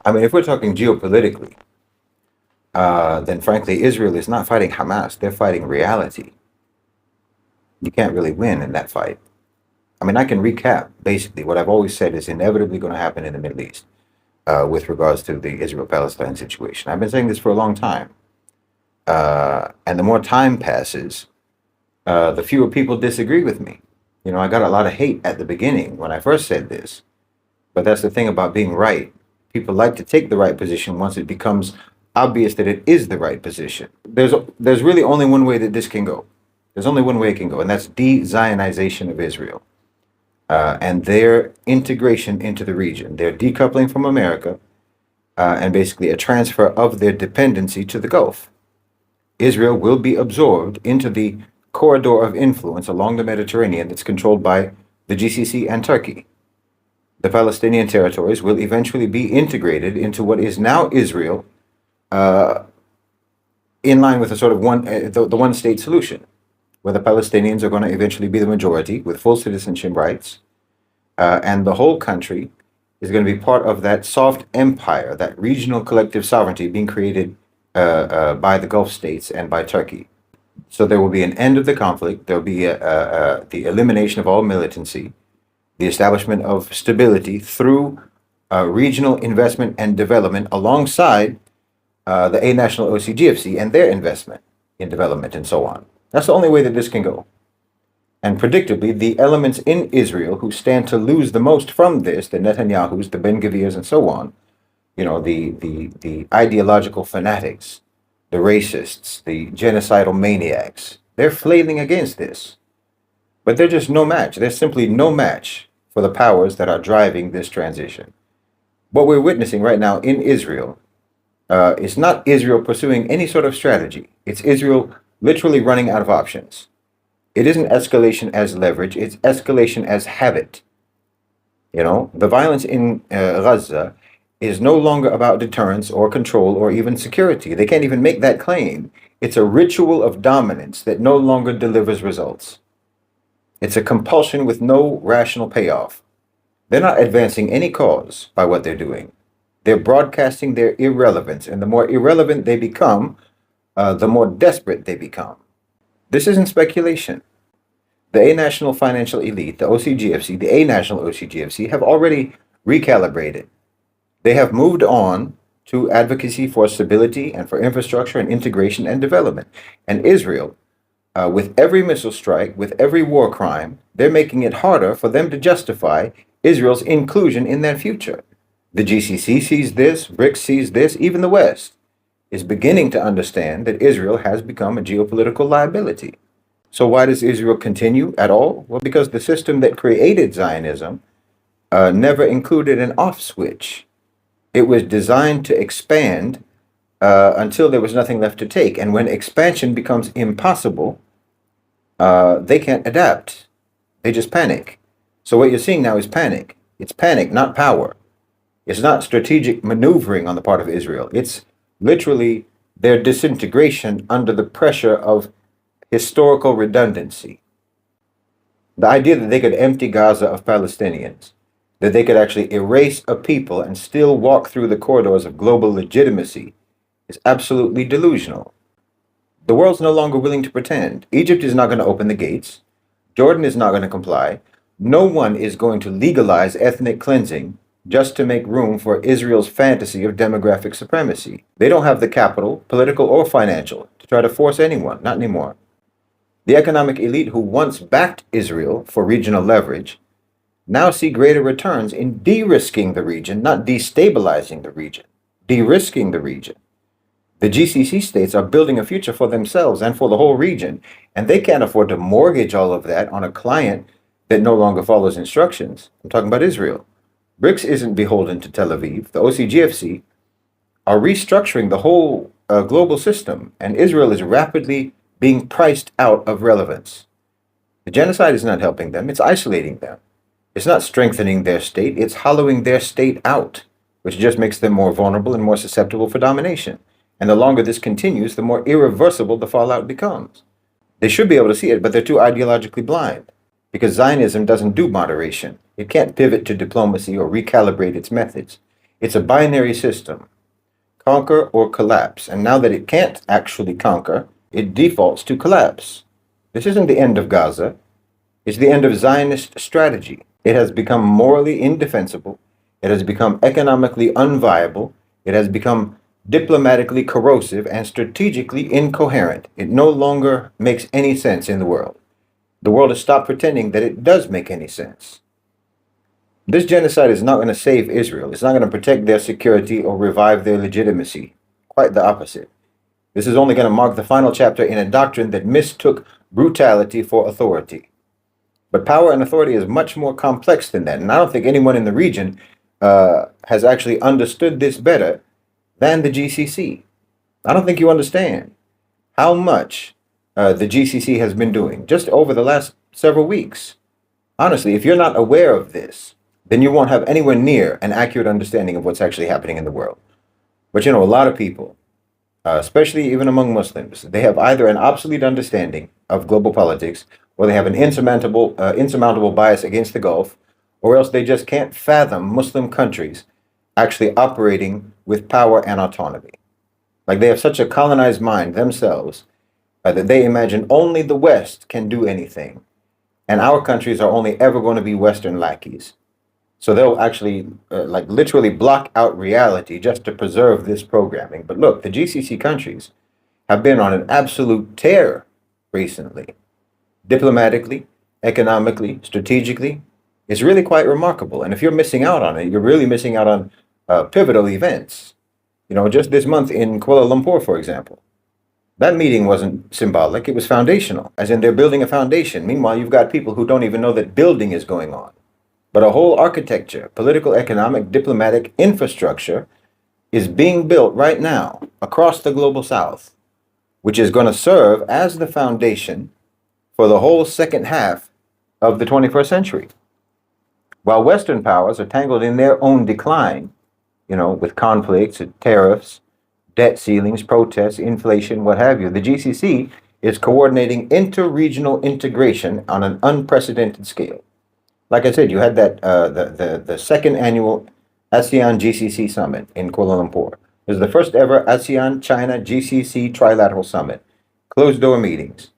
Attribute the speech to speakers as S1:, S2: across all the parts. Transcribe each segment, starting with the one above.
S1: I mean, if we're talking geopolitically, then frankly, Israel is not fighting Hamas. They're fighting reality. You can't really win in that fight. I mean, I can recap basically what I've always said is inevitably going to happen in the Middle East with regards to the Israel-Palestine situation. I've been saying this for a long time. And the more time passes, the fewer people disagree with me. You know, I got a lot of hate at the beginning when I first said this, but that's the thing about being right. People like to take the right position once it becomes obvious that it is the right position. There's really only one way that this can go. There's only one way it can go, and that's de-Zionization of Israel and their integration into the region. Their decoupling from America and basically a transfer of their dependency to the Gulf. Israel will be absorbed into the corridor of influence along the Mediterranean that's controlled by the GCC and Turkey. The Palestinian territories will eventually be integrated into what is now Israel, uh, in line with a sort of the one state solution, where the Palestinians are going to eventually be the majority with full citizenship rights, and the whole country is going to be part of that soft empire, that regional collective sovereignty being created by the Gulf states and by Turkey. So there will be an end of the conflict. There will be the elimination of all militancy, the establishment of stability through regional investment and development alongside the A National OCGFC and their investment in development and so on. That's the only way that this can go. And predictably, the elements in Israel who stand to lose the most from this, the Netanyahus, the Ben-Gvirs, and so on, you know, the ideological fanatics, the racists, the genocidal maniacs, they're flailing against this. But they're just no match. They're simply no match for the powers that are driving this transition. What we're witnessing right now in Israel is not Israel pursuing any sort of strategy. It's Israel literally running out of options. It isn't escalation as leverage, it's escalation as habit. You know, the violence in Gaza is no longer about deterrence or control or even security. They can't even make that claim. It's a ritual of dominance that no longer delivers results. It's a compulsion with no rational payoff. They're not advancing any cause by what they're doing. They're broadcasting their irrelevance, and the more irrelevant they become, the more desperate they become. This isn't speculation. The A National Financial Elite, the OCGFC, the A National OCGFC, have already recalibrated. They have moved on to advocacy for stability and for infrastructure and integration and development. And Israel, with every missile strike, with every war crime, they're making it harder for them to justify Israel's inclusion in their future. The GCC sees this, BRICS sees this, even the West is beginning to understand that Israel has become a geopolitical liability. So why does Israel continue at all? Well, because the system that created Zionism never included an off switch. It was designed to expand until there was nothing left to take. And when expansion becomes impossible, they can't adapt. They just panic. So what you're seeing now is panic. It's panic, not power. It's not strategic maneuvering on the part of Israel. It's literally their disintegration under the pressure of historical redundancy. The idea that they could empty Gaza of Palestinians, that they could actually erase a people and still walk through the corridors of global legitimacy is absolutely delusional. The world's no longer willing to pretend. Egypt is not going to open the gates. Jordan is not going to comply. No one is going to legalize ethnic cleansing just to make room for Israel's fantasy of demographic supremacy. They don't have the capital, political or financial, to try to force anyone, not anymore. The economic elite who once backed Israel for regional leverage now see greater returns in de-risking the region, not destabilizing the region, de-risking the region. The GCC states are building a future for themselves and for the whole region, and they can't afford to mortgage all of that on a client that no longer follows instructions. I'm talking about Israel. BRICS isn't beholden to Tel Aviv. The OCGFC are restructuring the whole global system, and Israel is rapidly being priced out of relevance. The genocide is not helping them, it's isolating them. It's not strengthening their state, it's hollowing their state out, which just makes them more vulnerable and more susceptible for domination. And the longer this continues, the more irreversible the fallout becomes. They should be able to see it, but they're too ideologically blind, because Zionism doesn't do moderation. It can't pivot to diplomacy or recalibrate its methods. It's a binary system, conquer or collapse. And now that it can't actually conquer, it defaults to collapse. This isn't the end of Gaza. It's the end of Zionist strategy. It has become morally indefensible. It has become economically unviable. It has become diplomatically corrosive and strategically incoherent. It no longer makes any sense in the world. The world has stopped pretending that it does make any sense. This genocide is not going to save Israel. It's not going to protect their security or revive their legitimacy. Quite the opposite. This is only going to mark the final chapter in a doctrine that mistook brutality for authority. But power and authority is much more complex than that. And I don't think anyone in the region has actually understood this better than the GCC. I don't think you understand how much the GCC has been doing just over the last several weeks. Honestly, if you're not aware of this, then you won't have anywhere near an accurate understanding of what's actually happening in the world. But a lot of people, especially even among Muslims, they have either an obsolete understanding of global politics, or they have an insurmountable bias against the Gulf, or else they just can't fathom Muslim countries actually operating with power and autonomy. Like, they have such a colonized mind themselves that they imagine only the West can do anything, and our countries are only ever going to be Western lackeys. So they'll actually literally block out reality just to preserve this programming. But look, the GCC countries have been on an absolute tear recently. Diplomatically, economically, strategically. It's really quite remarkable. And if you're missing out on it, you're really missing out on pivotal events. Just this month in Kuala Lumpur, for example. That meeting wasn't symbolic, it was foundational, as in they're building a foundation. Meanwhile, you've got people who don't even know that building is going on. But a whole architecture, political, economic, diplomatic infrastructure is being built right now across the global south, which is going to serve as the foundation for the whole second half of the 21st century. While Western powers are tangled in their own decline, with conflicts, tariffs, debt ceilings, protests, inflation, what have you, the GCC is coordinating inter-regional integration on an unprecedented scale. Like I said, you had that the second annual ASEAN GCC summit in Kuala Lumpur. It was the first ever ASEAN China GCC trilateral summit. Closed door meetings,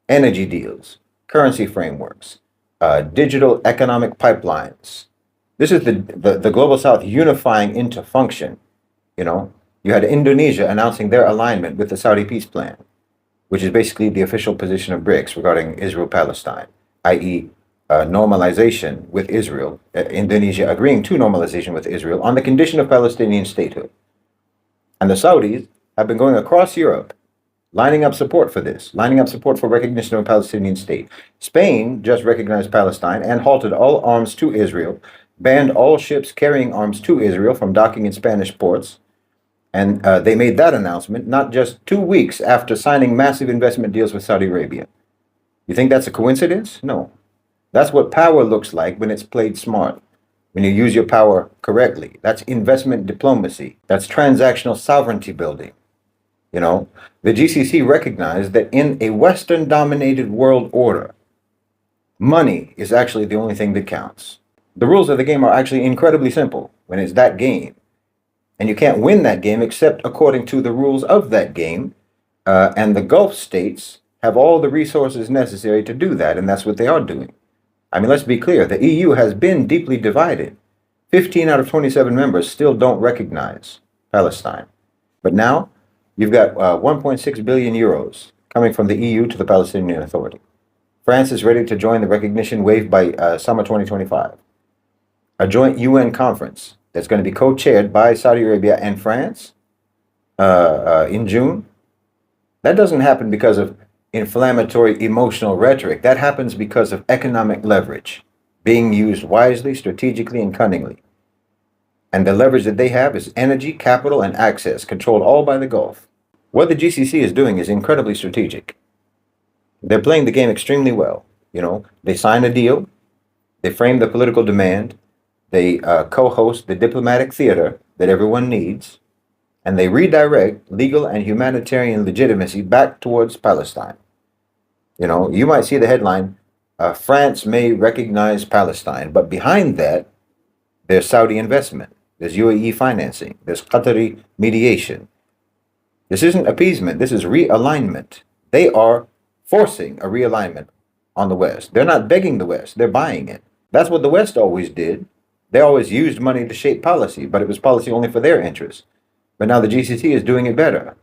S1: energy deals, currency frameworks, digital economic pipelines. This is the global south unifying into function. You had Indonesia announcing their alignment with the Saudi peace plan, which is basically the official position of BRICS regarding Israel-Palestine, i.e., normalization with Israel, Indonesia agreeing to normalization with Israel on the condition of Palestinian statehood. And the Saudis have been going across Europe, lining up support for this, lining up support for recognition of a Palestinian state. Spain just recognized Palestine and halted all arms to Israel, banned all ships carrying arms to Israel from docking in Spanish ports. And they made that announcement not just 2 weeks after signing massive investment deals with Saudi Arabia. You think that's a coincidence? No. That's what power looks like when it's played smart, when you use your power correctly. That's investment diplomacy. That's transactional sovereignty building. The GCC recognized that in a Western-dominated world order, money is actually the only thing that counts. The rules of the game are actually incredibly simple when it's that game. And you can't win that game except according to the rules of that game. And the Gulf states have all the resources necessary to do that, and that's what they are doing. I mean, let's be clear. The EU has been deeply divided. 15 out of 27 members still don't recognize Palestine. But now, you've got 1.6 billion euros coming from the EU to the Palestinian Authority. France is ready to join the recognition wave by summer 2025. A joint UN conference that's going to be co-chaired by Saudi Arabia and France in June. That doesn't happen because of inflammatory emotional rhetoric. That happens because of economic leverage being used wisely, strategically, and cunningly. And the leverage that they have is energy, capital, and access, controlled all by the Gulf. What the GCC is doing is incredibly strategic. They're playing the game extremely well. They sign a deal, they frame the political demand, they co-host the diplomatic theater that everyone needs, and they redirect legal and humanitarian legitimacy back towards Palestine. You might see the headline, France may recognize Palestine, but behind that, there's Saudi investment. There's UAE financing. There's Qatari mediation. This isn't appeasement. This is realignment. They are forcing a realignment on the West. They're not begging the West. They're buying it. That's what the West always did. They always used money to shape policy, but it was policy only for their interests. But now the GCC is doing it better.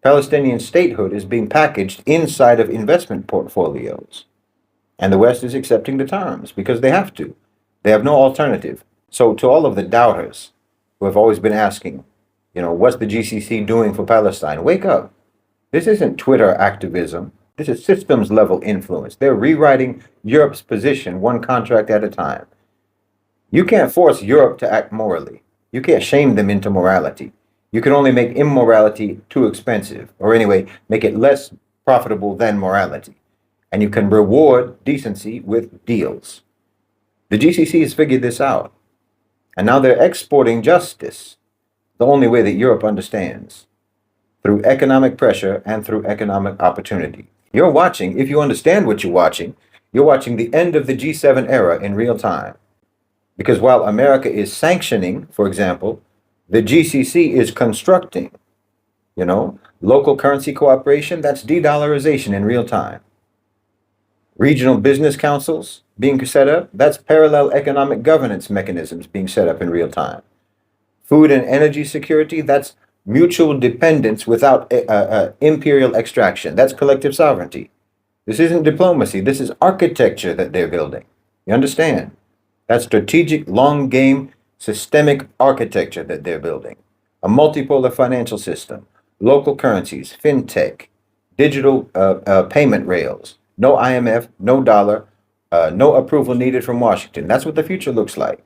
S1: Palestinian statehood is being packaged inside of investment portfolios. And the West is accepting the terms because they have to. They have no alternative. So to all of the doubters who have always been asking, what's the GCC doing for Palestine? Wake up. This isn't Twitter activism. This is systems level influence. They're rewriting Europe's position one contract at a time. You can't force Europe to act morally. You can't shame them into morality. You can only make immorality too expensive, or anyway, make it less profitable than morality. And you can reward decency with deals. The GCC has figured this out. And now they're exporting justice the only way that Europe understands, through economic pressure and through economic opportunity. You're watching, if you understand what you're watching the end of the G7 era in real time. Because while America is sanctioning, for example, the GCC is constructing, local currency cooperation, that's de-dollarization in real time. Regional business councils being set up, that's parallel economic governance mechanisms being set up in real time. Food and energy security, that's mutual dependence without imperial extraction. That's collective sovereignty. This isn't diplomacy. This is architecture that they're building. You understand? That's strategic, long game, systemic architecture that they're building. A multipolar financial system, local currencies, fintech, digital payment rails, no IMF, no dollar, no approval needed from Washington. That's what the future looks like.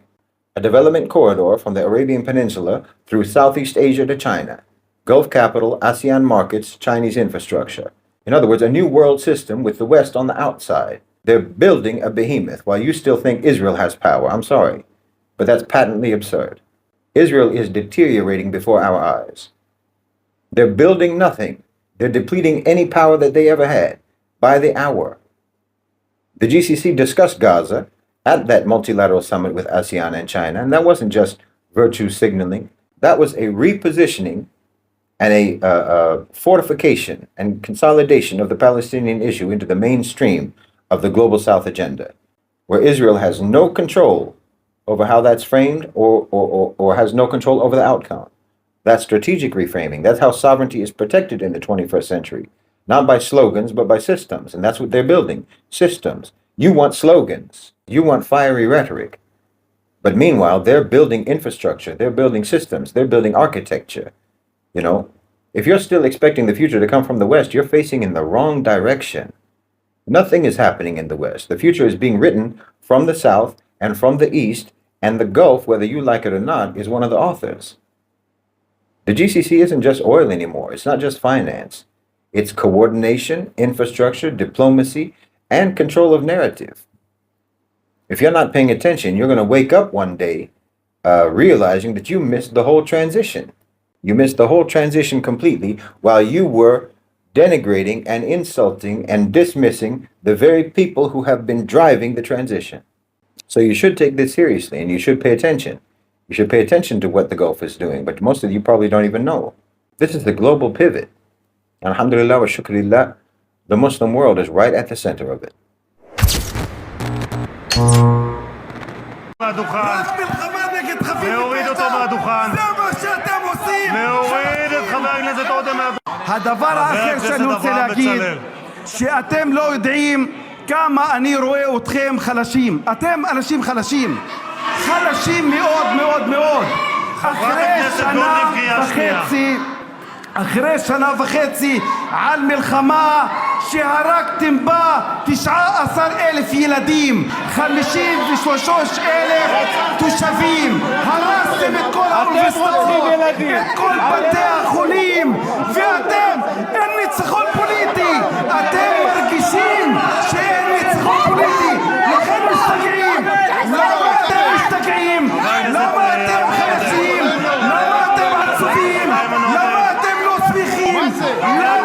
S1: A development corridor from the Arabian Peninsula through Southeast Asia to China. Gulf capital, ASEAN markets, Chinese infrastructure. In other words, a new world system with the West on the outside. They're building a behemoth while you still think Israel has power. I'm sorry, but that's patently absurd. Israel is deteriorating before our eyes. They're building nothing. They're depleting any power that they ever had by the hour. The GCC discussed Gaza at that multilateral summit with ASEAN and China, and that wasn't just virtue signaling. That was a repositioning and a fortification and consolidation of the Palestinian issue into the mainstream of the Global South agenda, where Israel has no control over how that's framed or has no control over the outcome. That's strategic reframing. That's how sovereignty is protected in the 21st century, not by slogans, but by systems. And that's what they're building, systems. You want slogans. You want fiery rhetoric. But meanwhile, they're building infrastructure. They're building systems. They're building architecture. If you're still expecting the future to come from the West, you're facing in the wrong direction. Nothing is happening in the West. The future is being written from the South and from the East, and the Gulf, whether you like it or not, is one of the authors. The GCC isn't just oil anymore. It's not just finance. It's coordination, infrastructure, diplomacy, and control of narrative. If you're not paying attention, you're going to wake up one day realizing that you missed the whole transition. You missed the whole transition completely while you were denigrating and insulting and dismissing the very people who have been driving the transition. So you should take this seriously and you should pay attention. You should pay attention to what the Gulf is doing, but most of you probably don't even know. This is the global pivot. Alhamdulillah wa shukrillah, the Muslim world is right at the center of it.
S2: הדבר האחר שאני רוצה להגיד, שאתם לא יודעים כמה אני רואה אתכם חלשים. אתם אנשים חלשים. חלשים מאוד מאוד מאוד. אחרי שנה וחצי על מלחמה שהרגתם בה 19,000 ילדים, 53,000 תושבים, הרסתם את כל האוניברסיטאות, את כל בתי החולים, ואתם, אין ניצחון פוליטי. אתם מרגישים שאין ניצחון פוליטי, לכן משתגעים. למה אתם משתגעים? למה אתם חלשים? למה אתם עצובים? למה אתם לא שמחים? למה